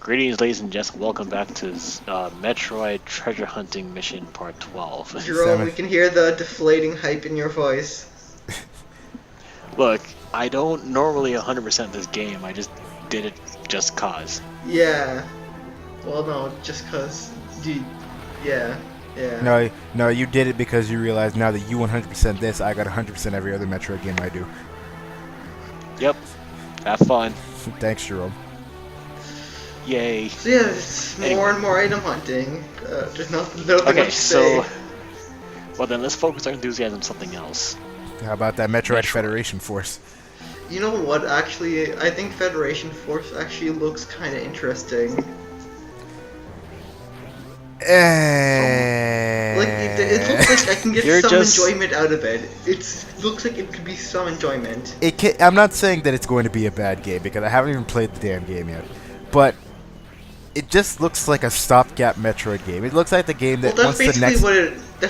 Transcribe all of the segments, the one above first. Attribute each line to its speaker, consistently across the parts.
Speaker 1: Greetings, ladies and gents. Welcome back to Metroid Treasure Hunting Mission Part 12.
Speaker 2: Jerome, we can hear the deflating hype in your voice.
Speaker 1: Look, I don't normally 100% this game. I just did it just cause.
Speaker 2: Yeah. Well, no, just cause. Yeah.
Speaker 3: No, you did it because you realized now that you 100% this, I got 100% every other Metroid game I do.
Speaker 1: Yep. Have fun.
Speaker 3: Thanks, Jerome.
Speaker 1: Yay.
Speaker 2: So yeah, it's more and more item hunting. There's nothing much to say.
Speaker 1: Well then, let's focus our enthusiasm on something else.
Speaker 3: How about that Metroid Federation Force?
Speaker 2: You know what? Actually, I think Federation Force actually looks kind of interesting. Like it looks like I can get some enjoyment out of it. It looks like it could be some enjoyment.
Speaker 3: I'm not saying that it's going to be a bad game because I haven't even played the damn game yet, but it just looks like a stopgap Metroid game. It looks like the game that
Speaker 2: that's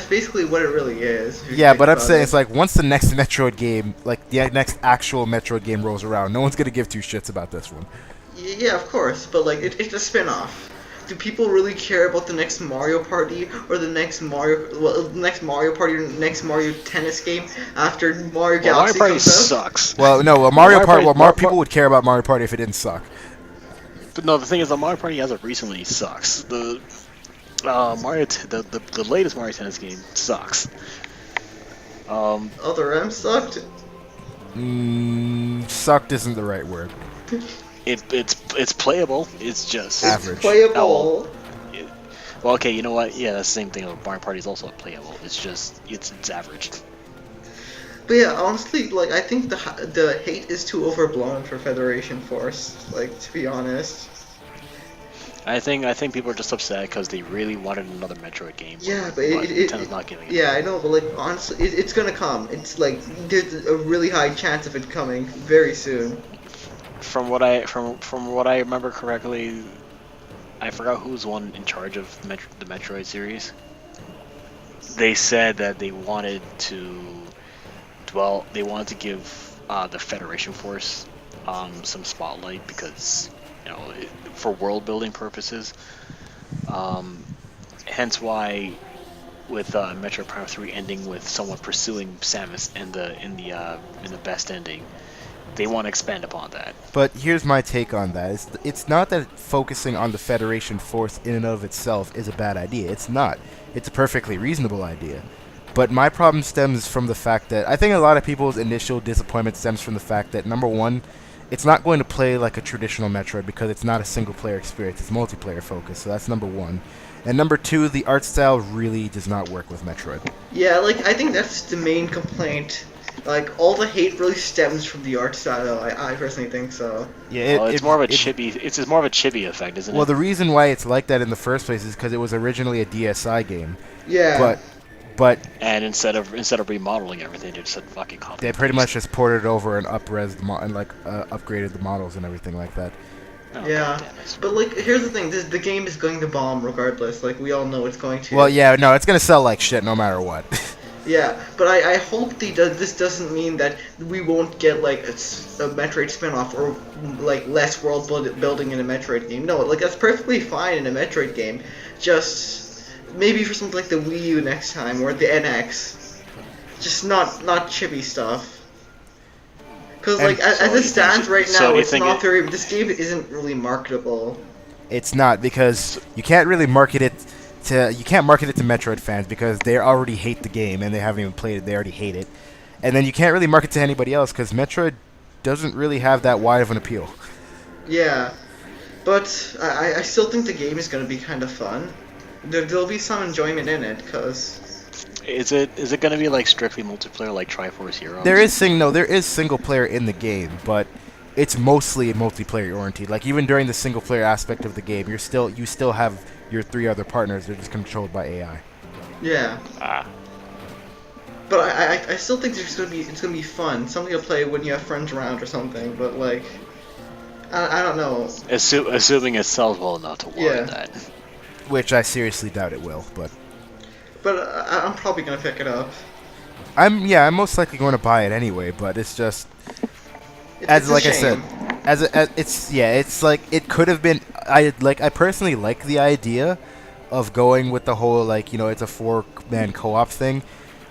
Speaker 2: basically what it really is.
Speaker 3: Yeah, but I'm saying it's like once the next Metroid game, like the next actual Metroid game rolls around, no one's gonna give two shits about this one.
Speaker 2: Yeah, of course, but like it's a spin-off. Do people really care about the next Mario Party or the next next Mario Party or next Mario Tennis game after Mario Galaxy
Speaker 1: Mario Party
Speaker 2: comes out?
Speaker 1: sucks.
Speaker 3: Well, no, Mario Party. Well, people would care about Mario Party if it didn't suck.
Speaker 1: But no, the thing is, the Mario Party as of recently sucks. The latest Mario Tennis game sucks.
Speaker 2: The RAM sucked.
Speaker 3: Sucked isn't the right word.
Speaker 1: It's playable. It's just
Speaker 3: average.
Speaker 2: It's playable.
Speaker 1: Well, okay, you know what? Yeah, that's the same thing. Mario Party is also playable. It's just it's average.
Speaker 2: But yeah, honestly, like I think the hate is too overblown for Federation Force. Like, to be honest.
Speaker 1: I think people are just upset because they really wanted another Metroid game.
Speaker 2: Yeah, but
Speaker 1: Nintendo's not giving it.
Speaker 2: Yeah, I know, but like honestly, it's gonna come. It's like there's a really high chance of it coming very soon.
Speaker 1: From what I remember correctly, I forgot who's one in charge of the Metroid series. They said that they wanted to give the Federation Force some spotlight because, you know, for world building purposes. Hence why, with Metroid Prime 3 ending with someone pursuing Samus in the best ending, they want to expand upon that.
Speaker 3: But here's my take on that. It's not that focusing on the Federation Force in and of itself is a bad idea. It's not. It's a perfectly reasonable idea. But my problem stems from the fact that I think a lot of people's initial disappointment stems from the fact that, number one, it's not going to play like a traditional Metroid because it's not a single-player experience. It's multiplayer focused, so that's number one. And number two, the art style really does not work with Metroid.
Speaker 2: Yeah, like I think that's the main complaint. Like all the hate really stems from the art style. I personally think so.
Speaker 1: Yeah, it's more of a chibi. It's more of a chibi effect, isn't it?
Speaker 3: Well, the reason why it's like that in the first place is because it was originally a DSi game.
Speaker 2: Yeah.
Speaker 3: But
Speaker 1: instead of remodeling everything, they just said fucking copy.
Speaker 3: They pretty much just ported it over and upgraded the models and everything like that.
Speaker 1: Oh,
Speaker 2: yeah, but like here's the thing: the game is going to bomb regardless. Like we all know it's going to.
Speaker 3: Well, yeah, no, it's gonna sell like shit no matter what.
Speaker 2: Yeah, but I hope this doesn't mean that we won't get like a Metroid spin-off or like less world building in a Metroid game. No, like that's perfectly fine in a Metroid game. Just maybe for something like the Wii U next time or the NX. Just not chibi stuff. Because like as it stands right now, it's not very. This game isn't really marketable.
Speaker 3: It's not because you can't really market it. You can't market it to Metroid fans because they already hate the game and they haven't even played it. They already hate it, and then you can't really market to anybody else because Metroid doesn't really have that wide of an appeal.
Speaker 2: Yeah, but I still think the game is going to be kind of fun. There'll be some enjoyment in it because.
Speaker 1: Is it going to be like strictly multiplayer like Triforce Heroes?
Speaker 3: There is single player in the game, but it's mostly multiplayer oriented. Like even during the single player aspect of the game, you still have your three other partners. They're just controlled by AI.
Speaker 2: Yeah. But I still think it's gonna be fun. Something to play when you have friends around or something. But like, I don't know.
Speaker 1: Assuming it sells well enough to warrant that.
Speaker 3: Which I seriously doubt it will, but.
Speaker 2: But I'm probably gonna pick it up.
Speaker 3: I'm most likely going to buy it anyway. But it's just. Like I said, it's like it could have been. I personally like the idea of going with the whole like it's a 4-man co-op thing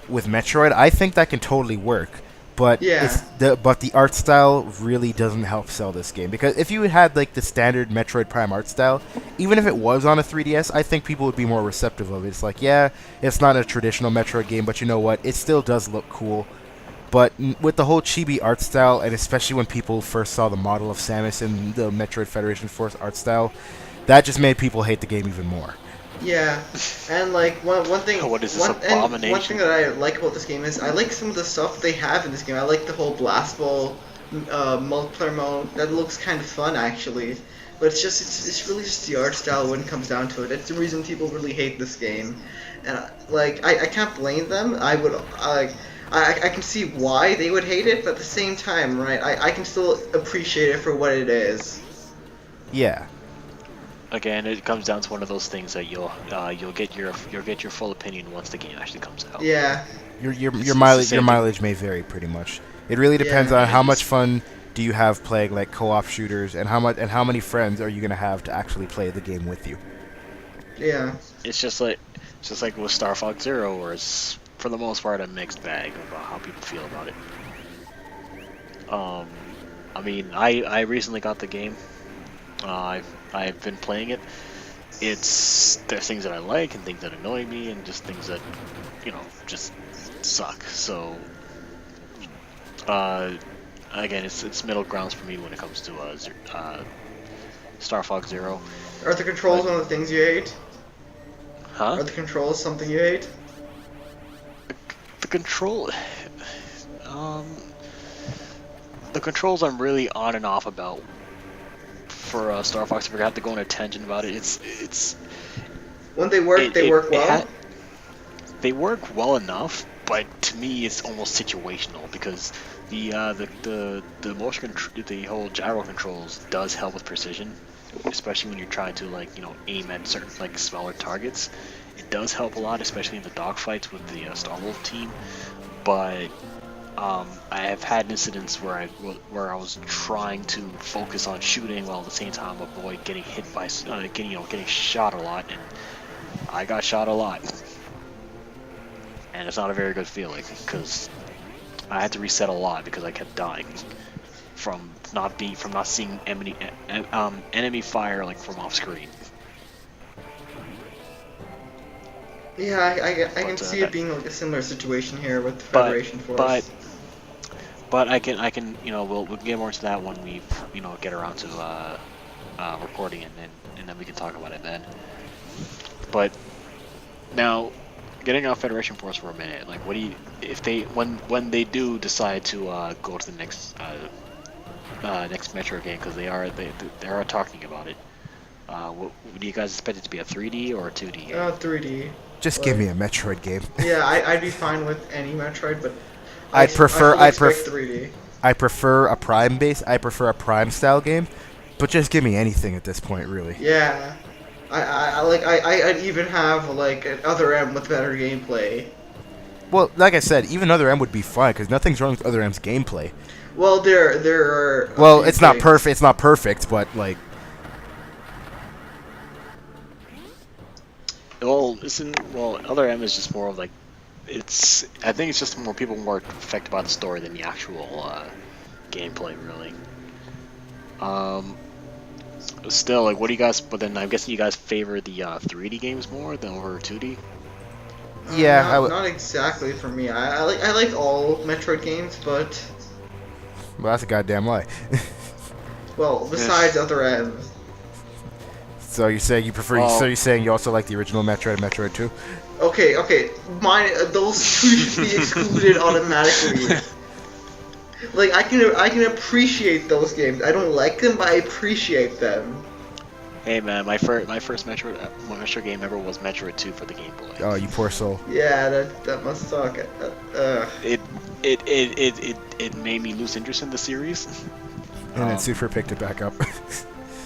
Speaker 3: with Metroid. I think that can totally work. But
Speaker 2: Yeah.
Speaker 3: the art style really doesn't help sell this game, because if you had like the standard Metroid Prime art style, even if it was on a 3DS, I think people would be more receptive of it. It's like, yeah, it's not a traditional Metroid game, but you know what? It still does look cool. But with the whole chibi art style, and especially when people first saw the model of Samus in the Metroid Federation Force art style, that just made people hate the game even more.
Speaker 2: Yeah, and like one thing,
Speaker 1: What is this
Speaker 2: one
Speaker 1: abomination?
Speaker 2: thing that I like about this game is I like some of the stuff they have in this game. I like the whole blast ball multiplayer mode. That looks kind of fun actually, but it's really just the art style when it comes down to it. It's the reason people really hate this game, and like I can't blame them. I can see why they would hate it, but at the same time, right? I can still appreciate it for what it is.
Speaker 3: Yeah.
Speaker 1: Again, it comes down to one of those things that you'll get your full opinion once the game actually comes out.
Speaker 2: Yeah.
Speaker 3: Your mileage may vary pretty much. It really depends
Speaker 2: Yeah.
Speaker 3: on how much fun do you have playing like co-op shooters, and how many friends are you gonna have to actually play the game with you.
Speaker 2: Yeah.
Speaker 1: It's just like with Star Fox Zero, where it's for the most part a mixed bag about how people feel about it. I mean, I recently got the game. I've been playing it. There's things that I like and things that annoy me, and just things that just suck. So again, it's middle grounds for me when it comes to Star Fox Zero.
Speaker 2: Are the controls one of the things you hate?
Speaker 1: Huh?
Speaker 2: Are the controls something you hate?
Speaker 1: The control, the controls I'm really on and off about for Star Fox. If I have to go on a tangent about it, it's
Speaker 2: When they work, they work well.
Speaker 1: They work well enough, but to me, it's almost situational because the motion the whole gyro controls does help with precision, especially when you're trying to aim at certain smaller targets. It does help a lot, especially in the dogfights with the Star Wolf team. But I have had incidents where I was trying to focus on shooting while at the same time avoid getting hit by getting shot a lot, and I got shot a lot, and it's not a very good feeling because I had to reset a lot because I kept dying from not seeing enemy fire from off screen.
Speaker 2: Yeah, I can see it being a similar situation here with the Federation Force.
Speaker 1: But I can we'll get more into that when we get around to recording it, and then we can talk about it then. But now, getting off Federation Force for a minute, what do you when they do decide to go to the next Metro game, because they are talking about it. What do you guys expect it to be, a 3D or a 2D game?
Speaker 2: 3D.
Speaker 3: Just give me a Metroid game.
Speaker 2: Yeah, I'd be fine with any Metroid, but
Speaker 3: I prefer
Speaker 2: 3D.
Speaker 3: I prefer a Prime style game, but just give me anything at this point, really.
Speaker 2: Yeah, I'd even have an Other M with better gameplay.
Speaker 3: Well, like I said, even Other M would be fine because nothing's wrong with Other M's gameplay.
Speaker 2: Well, there are.
Speaker 3: Well, it's not perfect. It's not perfect, but
Speaker 1: Other M is just more of I think it's just more people more affected by the story than the actual gameplay, really. Still, what do you guys? But then I'm guessing you guys favor the 3D games more than over 2D.
Speaker 3: Yeah,
Speaker 2: not exactly for me. I like all Metroid games, but
Speaker 3: well, that's a goddamn lie.
Speaker 2: well, besides Other M.
Speaker 3: So you're saying you prefer?
Speaker 1: Well,
Speaker 3: so you're saying you also like the original Metroid, Metroid 2?
Speaker 2: Okay. Those two should be excluded automatically. I can appreciate those games. I don't like them, but I appreciate them.
Speaker 1: Hey man, my first Metroid game ever was Metroid 2 for the Game Boy.
Speaker 3: Oh, you poor soul.
Speaker 2: Yeah, that must suck.
Speaker 1: It made me lose interest in the series.
Speaker 3: And then Super picked it back up.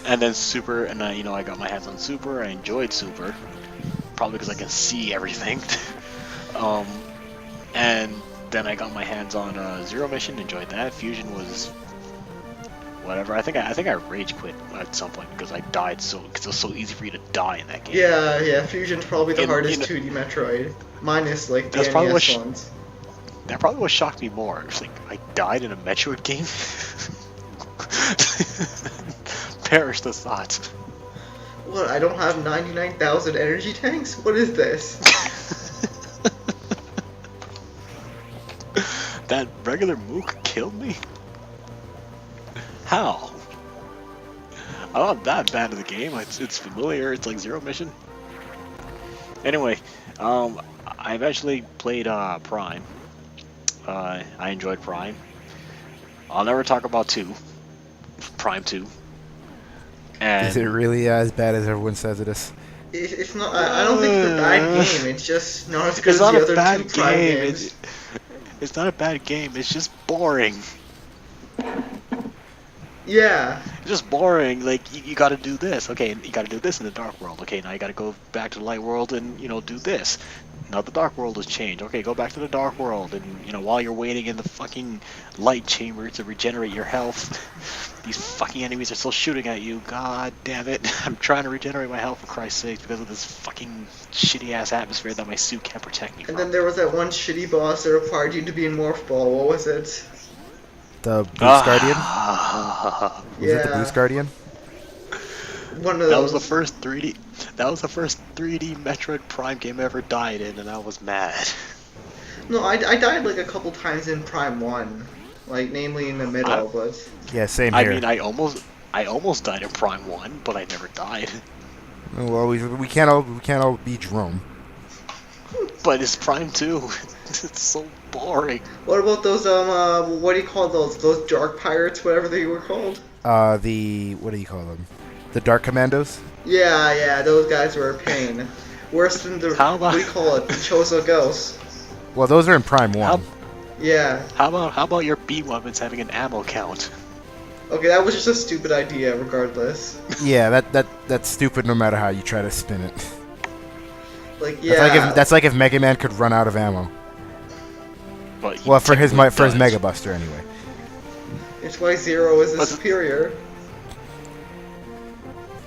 Speaker 1: And then Super, and I got my hands on Super. I enjoyed Super, probably because I can see everything. And then I got my hands on Zero Mission. Enjoyed that. Fusion was whatever. I think I rage quit at some point because I died because it was so easy for you to die in that game.
Speaker 2: Yeah, Fusion's probably the hardest
Speaker 1: In-
Speaker 2: 2D Metroid, minus like the
Speaker 1: That's probably
Speaker 2: NES
Speaker 1: what
Speaker 2: ones.
Speaker 1: That probably what shocked me more. It's like I died in a Metroid game. Perish the thought.
Speaker 2: What? I don't have 99,000 energy tanks? What is this?
Speaker 1: That regular Mook killed me? How? I'm not that bad at the game. It's familiar. It's like Zero Mission. Anyway, I eventually played Prime. I enjoyed Prime. I'll never talk about 2. Prime 2. And
Speaker 3: Is it really as bad as everyone says it is?
Speaker 2: It's not. I don't think it's a bad game. It's just not as good
Speaker 1: it's
Speaker 2: as
Speaker 1: not
Speaker 2: the
Speaker 1: a
Speaker 2: other
Speaker 1: bad
Speaker 2: 2 Prime
Speaker 1: game.
Speaker 2: games.
Speaker 1: It's not a bad game. It's just boring.
Speaker 2: Yeah.
Speaker 1: It's just boring. Like you got to do this. Okay, you got to do this in the Dark World. Okay, now you got to go back to the Light World and do this. Now the Dark World has changed. Okay, go back to the Dark World, and while you're waiting in the fucking Light Chamber to regenerate your health, these fucking enemies are still shooting at you. God damn it! I'm trying to regenerate my health for Christ's sake because of this fucking shitty ass atmosphere that my suit can't protect me from.
Speaker 2: And then there was that one shitty boss that required you to be in Morph Ball. What was it?
Speaker 3: The Boost Guardian? Was it the
Speaker 2: Yeah.
Speaker 3: Boost Guardian?
Speaker 2: One of those.
Speaker 1: That was the first 3D. That was the first 3D Metroid Prime game I ever died in, and I was mad.
Speaker 2: No, I died like a couple times in Prime 1. Like, namely in the middle, but...
Speaker 3: Yeah, same
Speaker 1: I
Speaker 3: here.
Speaker 1: mean, I almost died in Prime 1, but I never died.
Speaker 3: Well, we can't all be Jerome.
Speaker 1: But it's Prime 2. It's so boring.
Speaker 2: What about those, what do you call those? Those Dark Pirates, whatever they were called?
Speaker 3: What do you call them? The Dark Commandos?
Speaker 2: Yeah, those guys were a pain. Worse than the, what do you call it? The Chozo Ghosts.
Speaker 3: Well, those are in Prime 1.
Speaker 2: Yeah.
Speaker 1: How about your B weapons having an ammo count?
Speaker 2: Okay, that was just a stupid idea, regardless.
Speaker 3: Yeah, that's stupid no matter how you try to spin it.
Speaker 2: Like, yeah.
Speaker 3: That's like if Mega Man could run out of ammo.
Speaker 1: Well,
Speaker 3: for his Mega Buster anyway.
Speaker 2: It's why Zero is superior.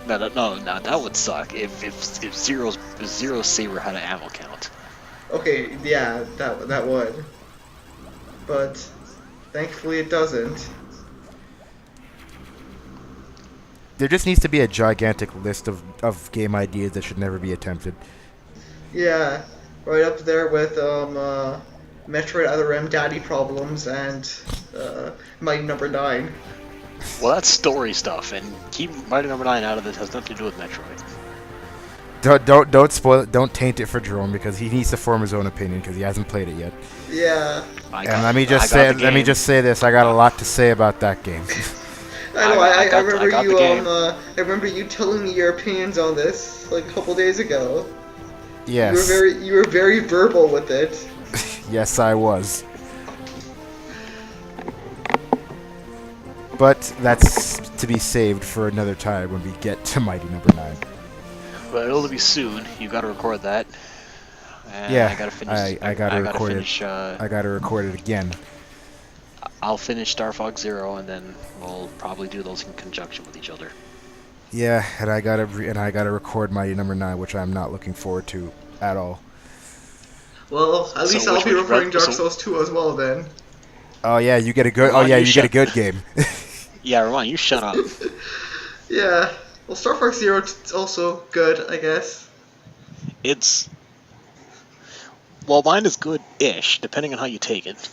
Speaker 1: No, that would suck if Zero's Saber had an ammo count.
Speaker 2: Okay, yeah, that would. But thankfully it doesn't.
Speaker 3: There just needs to be a gigantic list of game ideas that should never be attempted.
Speaker 2: Yeah, right up there with Metroid Other M Daddy Problems and Mighty Number 9.
Speaker 1: Well, that's story stuff, and keep Mighty Number 9 out of this. Has nothing to do with Metroid.
Speaker 3: Don't spoil it. Don't taint it for Jerome because he needs to form his own opinion because he hasn't played it yet.
Speaker 2: Yeah.
Speaker 3: And let me just say this. I got a lot to say about that game.
Speaker 2: I remember you telling me your opinions on this like a couple days ago.
Speaker 3: Yes.
Speaker 2: You were very verbal with it.
Speaker 3: Yes, I was. But that's to be saved for another time when we get to Mighty Number 9.
Speaker 1: Well, it'll be soon. You gotta record that. And
Speaker 3: Yeah,
Speaker 1: I gotta finish.
Speaker 3: I gotta record it. I gotta record it again.
Speaker 1: I'll finish Star Fox Zero, and then we'll probably do those in conjunction with each other.
Speaker 3: Yeah, and I gotta record Mighty Number 9, which I'm not looking forward to at all.
Speaker 2: Well, at least I'll be recording Dark Souls 2 as well then.
Speaker 3: Oh yeah, you get a good. You get a good game.
Speaker 1: Yeah, Ramon, you shut up.
Speaker 2: Yeah. Well, Star Fox Zero is also good, I guess.
Speaker 1: Well, mine is good-ish, depending on how you take it.